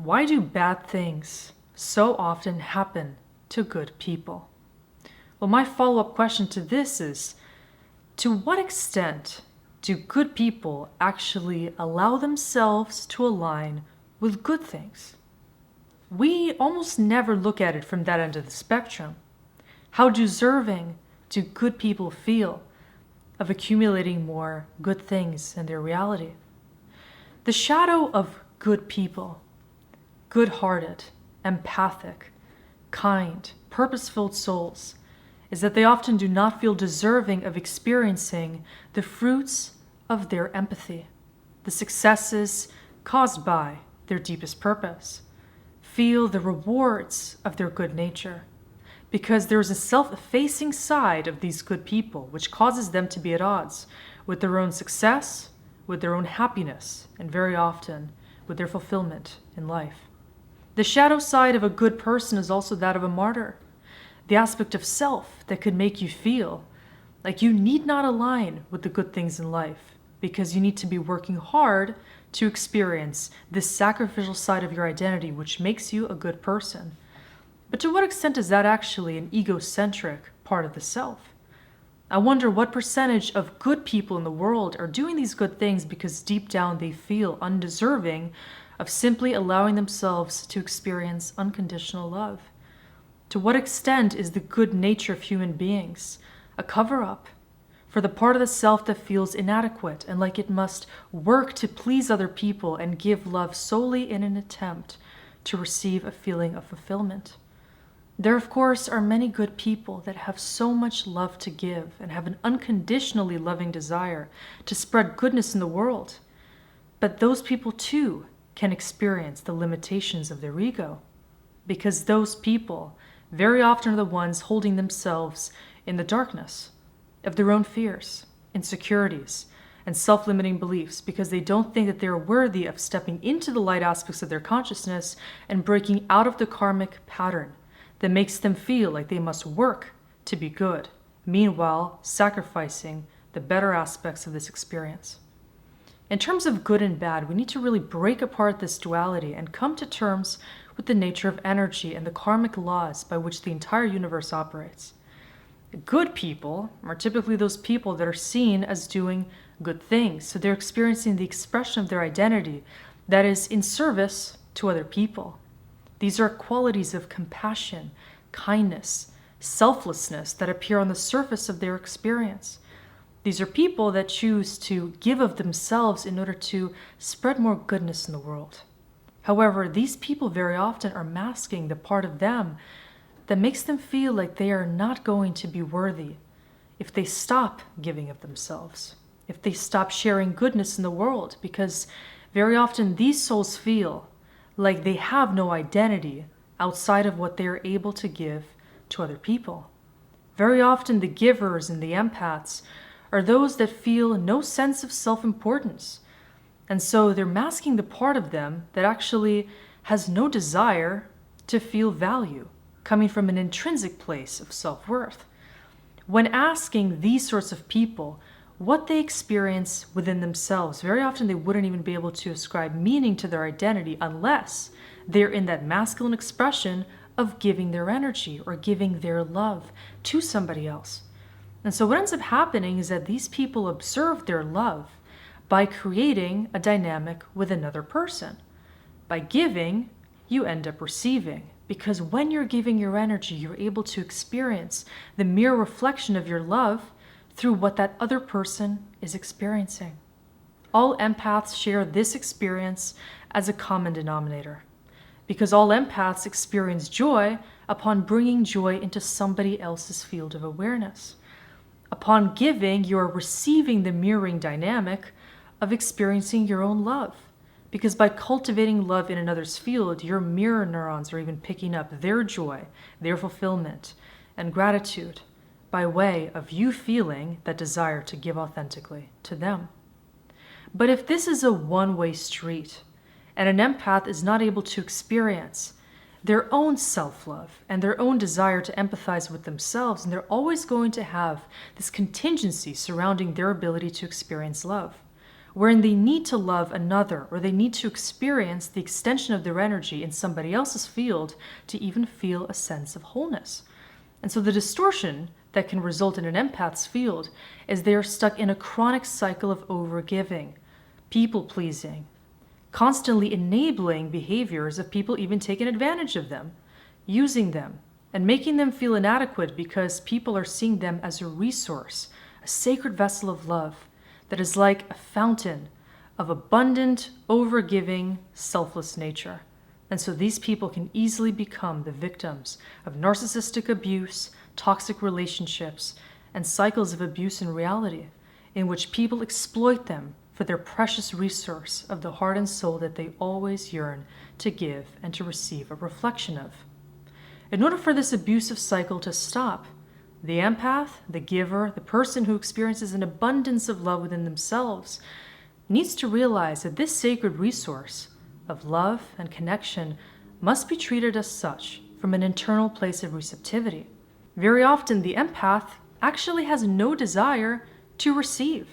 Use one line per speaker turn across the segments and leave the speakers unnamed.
Why do bad things so often happen to good people? Well, my follow-up question to this is, to what extent do good people actually allow themselves to align with good things? We almost never look at it from that end of the spectrum. How deserving do good people feel of accumulating more good things in their reality? The shadow of good people, good-hearted, empathic, kind, purpose-filled souls, is that they often do not feel deserving of experiencing the fruits of their empathy, the successes caused by their deepest purpose, feel the rewards of their good nature, because there is a self-effacing side of these good people which causes them to be at odds with their own success, with their own happiness, and very often with their fulfillment in life. The shadow side of a good person is also that of a martyr, the aspect of self that could make you feel like you need not align with the good things in life because you need to be working hard to experience this sacrificial side of your identity which makes you a good person. But to what extent is that actually an egocentric part of the self? I wonder what percentage of good people in the world are doing these good things because deep down they feel undeserving of simply allowing themselves to experience unconditional love. To what extent is the good nature of human beings a cover-up for the part of the self that feels inadequate and like it must work to please other people and give love solely in an attempt to receive a feeling of fulfillment? There, of course, are many good people that have so much love to give and have an unconditionally loving desire to spread goodness in the world. But those people, too, can experience the limitations of their ego, because those people very often are the ones holding themselves in the darkness of their own fears, insecurities, and self-limiting beliefs because they don't think that they're worthy of stepping into the light aspects of their consciousness and breaking out of the karmic pattern that makes them feel like they must work to be good, meanwhile sacrificing the better aspects of this experience. In terms of good and bad, we need to really break apart this duality and come to terms with the nature of energy and the karmic laws by which the entire universe operates. Good people are typically those people that are seen as doing good things, so they're experiencing the expression of their identity that is in service to other people. These are qualities of compassion, kindness, selflessness that appear on the surface of their experience. These are people that choose to give of themselves in order to spread more goodness in the world. However, these people very often are masking the part of them that makes them feel like they are not going to be worthy if they stop giving of themselves, if they stop sharing goodness in the world, because very often these souls feel like they have no identity outside of what they are able to give to other people. Very often the givers and the empaths are those that feel no sense of self-importance. And so they're masking the part of them that actually has no desire to feel value, coming from an intrinsic place of self-worth. When asking these sorts of people what they experience within themselves, very often they wouldn't even be able to ascribe meaning to their identity unless they're in that masculine expression of giving their energy or giving their love to somebody else. And so what ends up happening is that these people observe their love by creating a dynamic with another person. By giving, you end up receiving, because when you're giving your energy, you're able to experience the mere reflection of your love through what that other person is experiencing. All empaths share this experience as a common denominator, because all empaths experience joy upon bringing joy into somebody else's field of awareness. Upon giving, you are receiving the mirroring dynamic of experiencing your own love. Because by cultivating love in another's field, your mirror neurons are even picking up their joy, their fulfillment, and gratitude by way of you feeling that desire to give authentically to them. But if this is a one-way street, and an empath is not able to experience their own self-love and their own desire to empathize with themselves, and they're always going to have this contingency surrounding their ability to experience love. wherein they need to love another or they need to experience the extension of their energy in somebody else's field to even feel a sense of wholeness. And so the distortion that can result in an empath's field is they are stuck in a chronic cycle of overgiving, people-pleasing, constantly enabling behaviors of people even taking advantage of them, using them, and making them feel inadequate because people are seeing them as a resource, a sacred vessel of love that is like a fountain of abundant, overgiving, selfless nature. And so these people can easily become the victims of narcissistic abuse, toxic relationships, and cycles of abuse in reality, in which people exploit them for their precious resource of the heart and soul that they always yearn to give and to receive a reflection of. In order for this abusive cycle to stop, the empath, the giver, the person who experiences an abundance of love within themselves needs to realize that this sacred resource of love and connection must be treated as such from an internal place of receptivity. Very often, the empath actually has no desire to receive.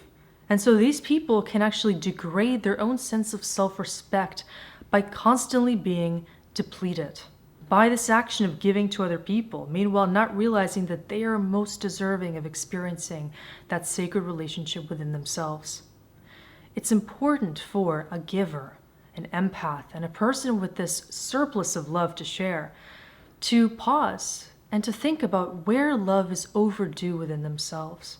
And so these people can actually degrade their own sense of self-respect by constantly being depleted by this action of giving to other people, meanwhile not realizing that they are most deserving of experiencing that sacred relationship within themselves. It's important for a giver, an empath, and a person with this surplus of love to share to pause and to think about where love is overdue within themselves.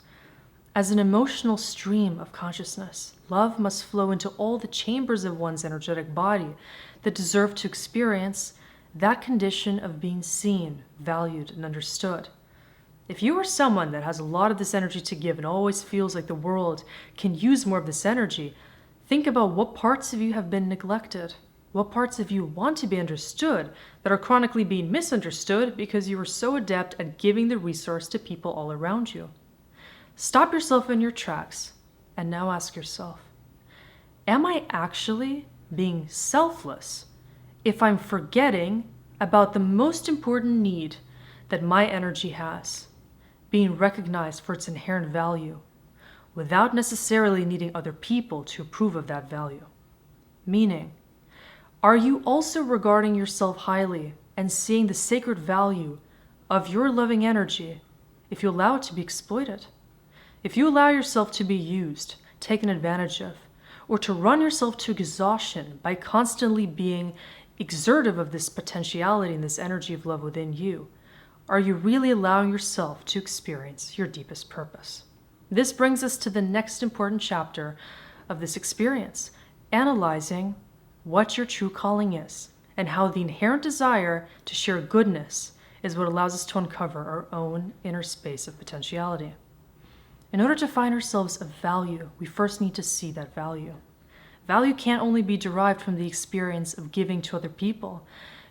As an emotional stream of consciousness, love must flow into all the chambers of one's energetic body that deserve to experience that condition of being seen, valued, and understood. If you are someone that has a lot of this energy to give and always feels like the world can use more of this energy, think about what parts of you have been neglected. What parts of you want to be understood that are chronically being misunderstood because you are so adept at giving the resource to people all around you. Stop yourself in your tracks and now ask yourself, am I actually being selfless if I'm forgetting about the most important need that my energy has, being recognized for its inherent value, without necessarily needing other people to approve of that value? Meaning, are you also regarding yourself highly and seeing the sacred value of your loving energy if you allow it to be exploited? If you allow yourself to be used, taken advantage of, or to run yourself to exhaustion by constantly being exertive of this potentiality and this energy of love within you, are you really allowing yourself to experience your deepest purpose? This brings us to the next important chapter of this experience, analyzing what your true calling is and how the inherent desire to share goodness is what allows us to uncover our own inner space of potentiality. In order to find ourselves of value, we first need to see that value. Value can't only be derived from the experience of giving to other people,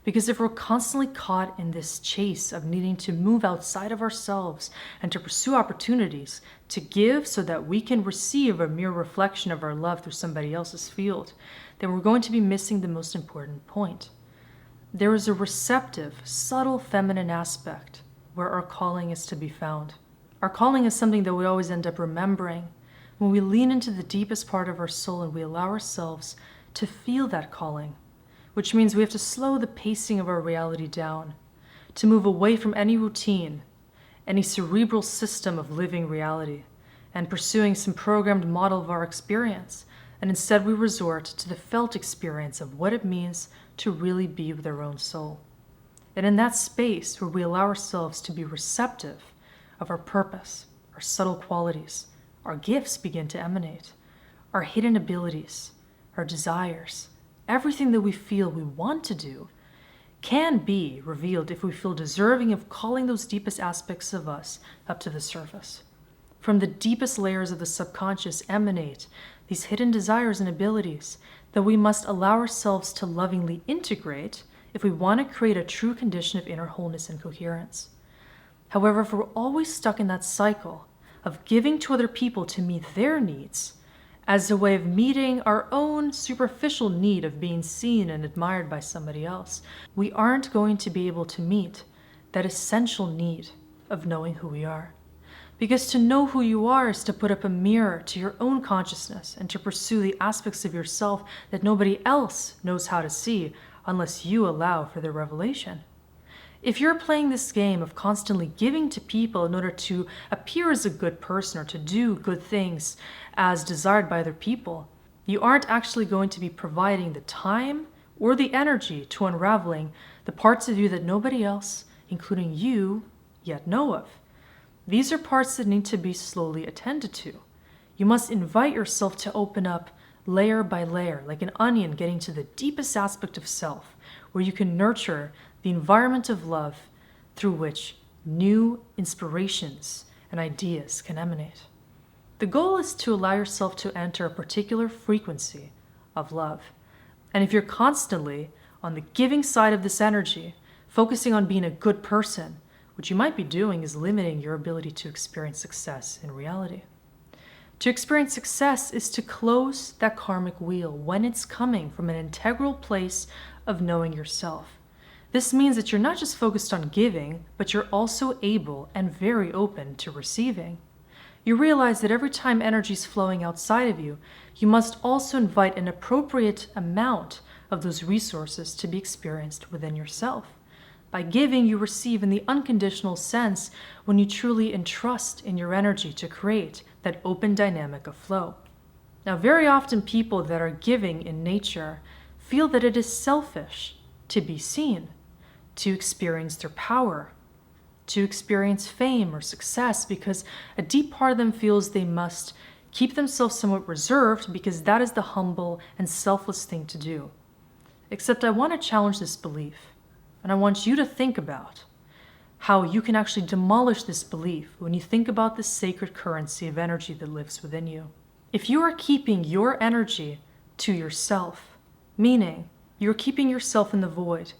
because if we're constantly caught in this chase of needing to move outside of ourselves and to pursue opportunities to give so that we can receive a mere reflection of our love through somebody else's field, then we're going to be missing the most important point. There is a receptive, subtle feminine aspect where our calling is to be found. Our calling is something that we always end up remembering when we lean into the deepest part of our soul and we allow ourselves to feel that calling, which means we have to slow the pacing of our reality down, to move away from any routine, any cerebral system of living reality, and pursuing some programmed model of our experience, and instead we resort to the felt experience of what it means to really be with our own soul. And in that space where we allow ourselves to be receptive of our purpose, our subtle qualities, our gifts begin to emanate, our hidden abilities, our desires, everything that we feel we want to do can be revealed if we feel deserving of calling those deepest aspects of us up to the surface. From the deepest layers of the subconscious emanate these hidden desires and abilities that we must allow ourselves to lovingly integrate if we want to create a true condition of inner wholeness and coherence. However, if we're always stuck in that cycle of giving to other people to meet their needs as a way of meeting our own superficial need of being seen and admired by somebody else, we aren't going to be able to meet that essential need of knowing who we are. Because to know who you are is to put up a mirror to your own consciousness and to pursue the aspects of yourself that nobody else knows how to see unless you allow for their revelation. If you're playing this game of constantly giving to people in order to appear as a good person or to do good things as desired by other people, you aren't actually going to be providing the time or the energy to unraveling the parts of you that nobody else, including you, yet know of. These are parts that need to be slowly attended to. You must invite yourself to open up layer by layer, like an onion getting to the deepest aspect of self, where you can nurture the environment of love through which new inspirations and ideas can emanate. The goal is to allow yourself to enter a particular frequency of love. And if you're constantly on the giving side of this energy, focusing on being a good person, what you might be doing is limiting your ability to experience success in reality. To experience success is to close that karmic wheel when it's coming from an integral place of knowing yourself. This means that you're not just focused on giving, but you're also able and very open to receiving. You realize that every time energy is flowing outside of you, you must also invite an appropriate amount of those resources to be experienced within yourself. By giving, you receive in the unconditional sense when you truly entrust in your energy to create that open dynamic of flow. Now, very often people that are giving in nature feel that it is selfish to be seen, to experience their power, to experience fame or success, because a deep part of them feels they must keep themselves somewhat reserved because that is the humble and selfless thing to do. Except I want to challenge this belief. And I want you to think about how you can actually demolish this belief when you think about this sacred currency of energy that lives within you. If you are keeping your energy to yourself, meaning you're keeping yourself in the void,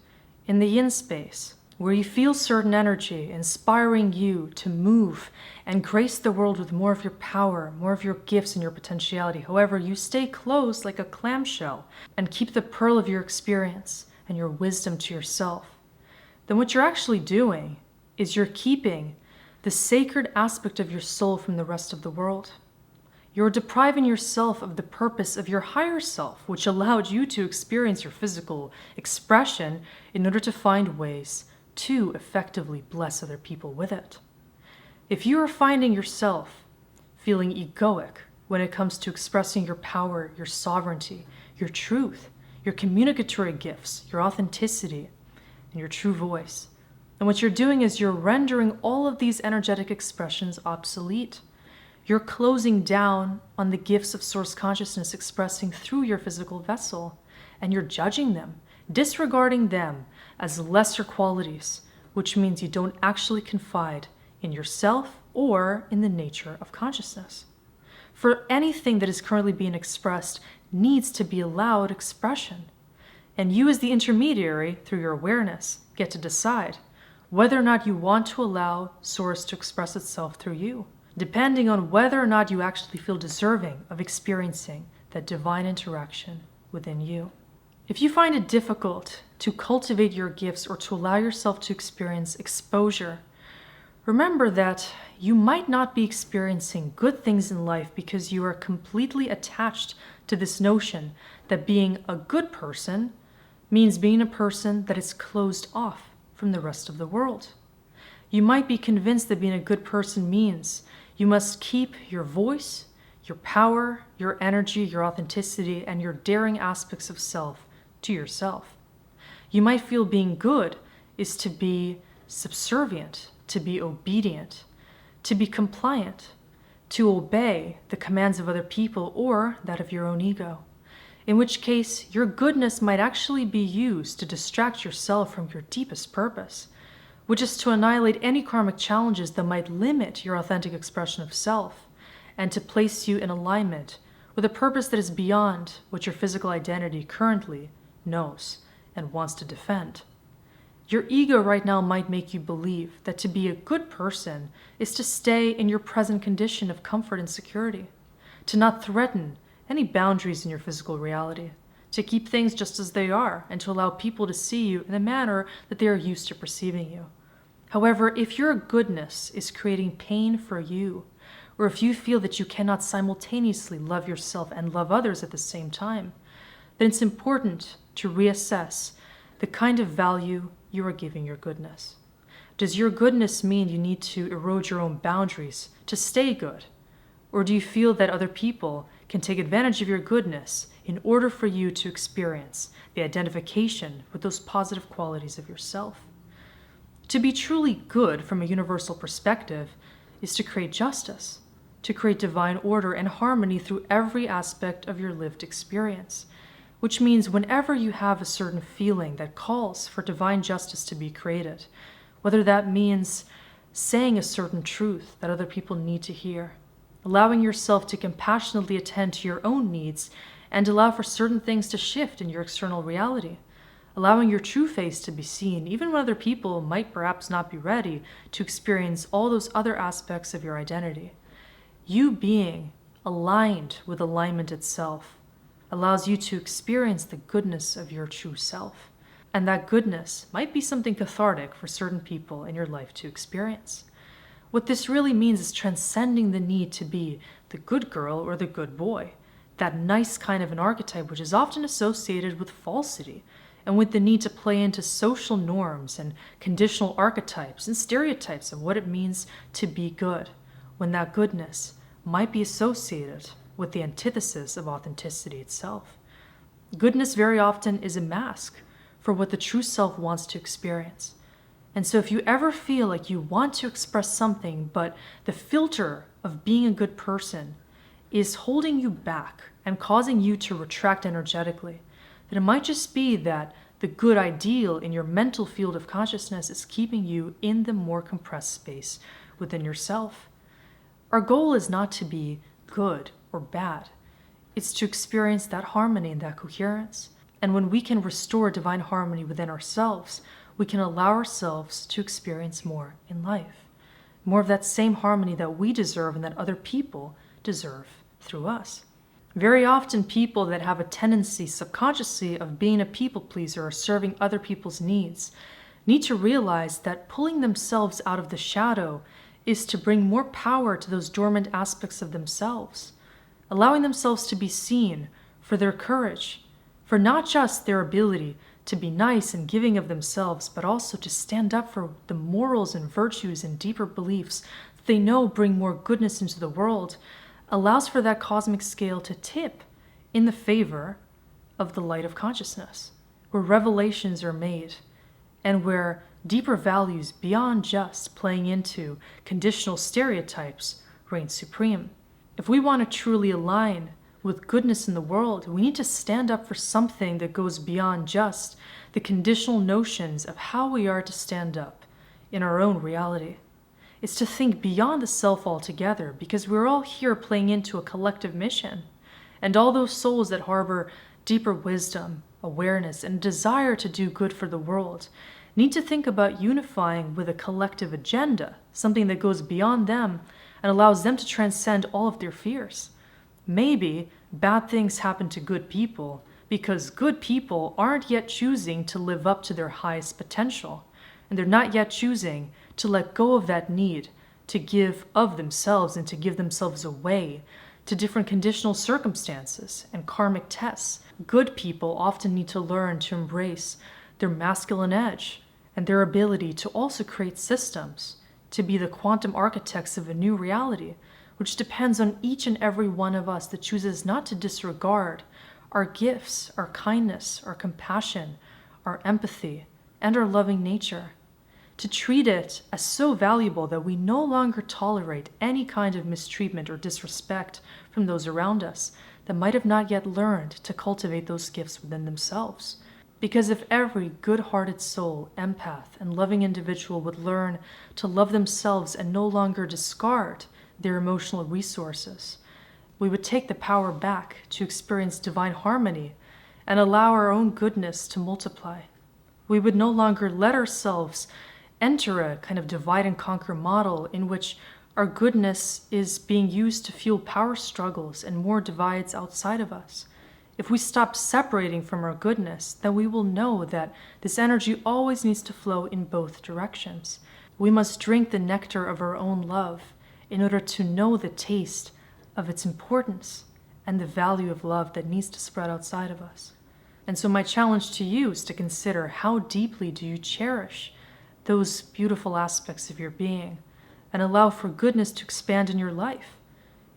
in the yin space, where you feel certain energy inspiring you to move and grace the world with more of your power, more of your gifts and your potentiality. However, you stay closed like a clamshell and keep the pearl of your experience and your wisdom to yourself, then what you're actually doing is you're keeping the sacred aspect of your soul from the rest of the world. You're depriving yourself of the purpose of your higher self, which allowed you to experience your physical expression in order to find ways to effectively bless other people with it. If you are finding yourself feeling egoic when it comes to expressing your power, your sovereignty, your truth, your communicatory gifts, your authenticity, and your true voice, and what you're doing is you're rendering all of these energetic expressions obsolete. You're closing down on the gifts of source consciousness expressing through your physical vessel, and you're judging them, disregarding them as lesser qualities, which means you don't actually confide in yourself or in the nature of consciousness. For anything that is currently being expressed needs to be allowed expression. And you as the intermediary, through your awareness, get to decide whether or not you want to allow Source to express itself through you, depending on whether or not you actually feel deserving of experiencing that divine interaction within you. If you find it difficult to cultivate your gifts or to allow yourself to experience exposure, remember that you might not be experiencing good things in life because you are completely attached to this notion that being a good person means being a person that is closed off from the rest of the world. You might be convinced that being a good person means you must keep your voice, your power, your energy, your authenticity, and your daring aspects of self to yourself. You might feel being good is to be subservient, to be obedient, to be compliant, to obey the commands of other people or that of your own ego, in which case your goodness might actually be used to distract yourself from your deepest purpose, which is to annihilate any karmic challenges that might limit your authentic expression of self and to place you in alignment with a purpose that is beyond what your physical identity currently knows and wants to defend. Your ego right now might make you believe that to be a good person is to stay in your present condition of comfort and security, to not threaten any boundaries in your physical reality, to keep things just as they are, and to allow people to see you in the manner that they are used to perceiving you. However, if your goodness is creating pain for you, or if you feel that you cannot simultaneously love yourself and love others at the same time, then it's important to reassess the kind of value you are giving your goodness. Does your goodness mean you need to erode your own boundaries to stay good? Or do you feel that other people can take advantage of your goodness in order for you to experience the identification with those positive qualities of yourself? To be truly good from a universal perspective is to create justice, to create divine order and harmony through every aspect of your lived experience, which means whenever you have a certain feeling that calls for divine justice to be created, whether that means saying a certain truth that other people need to hear, allowing yourself to compassionately attend to your own needs and allow for certain things to shift in your external reality, allowing your true face to be seen, even when other people might perhaps not be ready to experience all those other aspects of your identity. You being aligned with alignment itself allows you to experience the goodness of your true self. And that goodness might be something cathartic for certain people in your life to experience. What this really means is transcending the need to be the good girl or the good boy, that nice kind of an archetype which is often associated with falsity and with the need to play into social norms and conditional archetypes and stereotypes of what it means to be good, when that goodness might be associated with the antithesis of authenticity itself. Goodness very often is a mask for what the true self wants to experience. And so if you ever feel like you want to express something, but the filter of being a good person is holding you back and causing you to retract energetically, then it might just be that the good ideal in your mental field of consciousness is keeping you in the more compressed space within yourself. Our goal is not to be good or bad. It's to experience that harmony and that coherence. And when we can restore divine harmony within ourselves, we can allow ourselves to experience more in life. More of that same harmony that we deserve and that other people deserve through us. Very often people that have a tendency subconsciously of being a people pleaser or serving other people's needs need to realize that pulling themselves out of the shadow is to bring more power to those dormant aspects of themselves, allowing themselves to be seen for their courage, for not just their ability to be nice and giving of themselves, but also to stand up for the morals and virtues and deeper beliefs that they know bring more goodness into the world, allows for that cosmic scale to tip in the favor of the light of consciousness, where revelations are made and where deeper values beyond just playing into conditional stereotypes reign supreme. If we want to truly align with goodness in the world, we need to stand up for something that goes beyond just the conditional notions of how we are to stand up in our own reality. It's to think beyond the self altogether, because we're all here playing into a collective mission. And all those souls that harbor deeper wisdom, awareness, and desire to do good for the world need to think about unifying with a collective agenda, something that goes beyond them and allows them to transcend all of their fears. Maybe bad things happen to good people because good people aren't yet choosing to live up to their highest potential, and they're not yet choosing to let go of that need to give of themselves and to give themselves away to different conditional circumstances and karmic tests. Good people often need to learn to embrace their masculine edge and their ability to also create systems, to be the quantum architects of a new reality, which depends on each and every one of us that chooses not to disregard our gifts, our kindness, our compassion, our empathy, and our loving nature. To treat it as so valuable that we no longer tolerate any kind of mistreatment or disrespect from those around us that might have not yet learned to cultivate those gifts within themselves. Because if every good-hearted soul, empath, and loving individual would learn to love themselves and no longer discard their emotional resources, we would take the power back to experience divine harmony and allow our own goodness to multiply. We would no longer let ourselves enter a kind of divide and conquer model in which our goodness is being used to fuel power struggles and more divides outside of us. If we stop separating from our goodness, then we will know that this energy always needs to flow in both directions. We must drink the nectar of our own love in order to know the taste of its importance and the value of love that needs to spread outside of us. And so my challenge to you is to consider, how deeply do you cherish those beautiful aspects of your being and allow for goodness to expand in your life?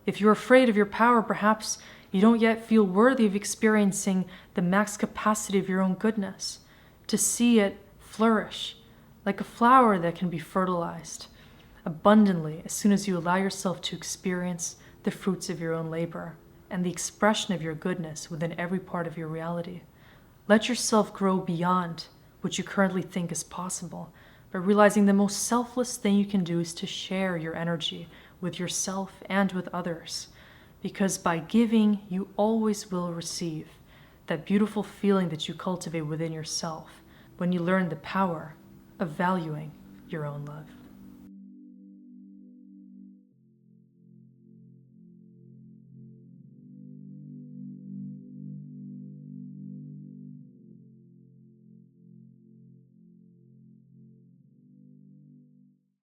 If you're afraid of your power, perhaps you don't yet feel worthy of experiencing the max capacity of your own goodness, to see it flourish like a flower that can be fertilized abundantly as soon as you allow yourself to experience the fruits of your own labor and the expression of your goodness within every part of your reality. Let yourself grow beyond what you currently think is possible by realizing the most selfless thing you can do is to share your energy with yourself and with others. Because by giving, you always will receive that beautiful feeling that you cultivate within yourself when you learn the power of valuing your own love.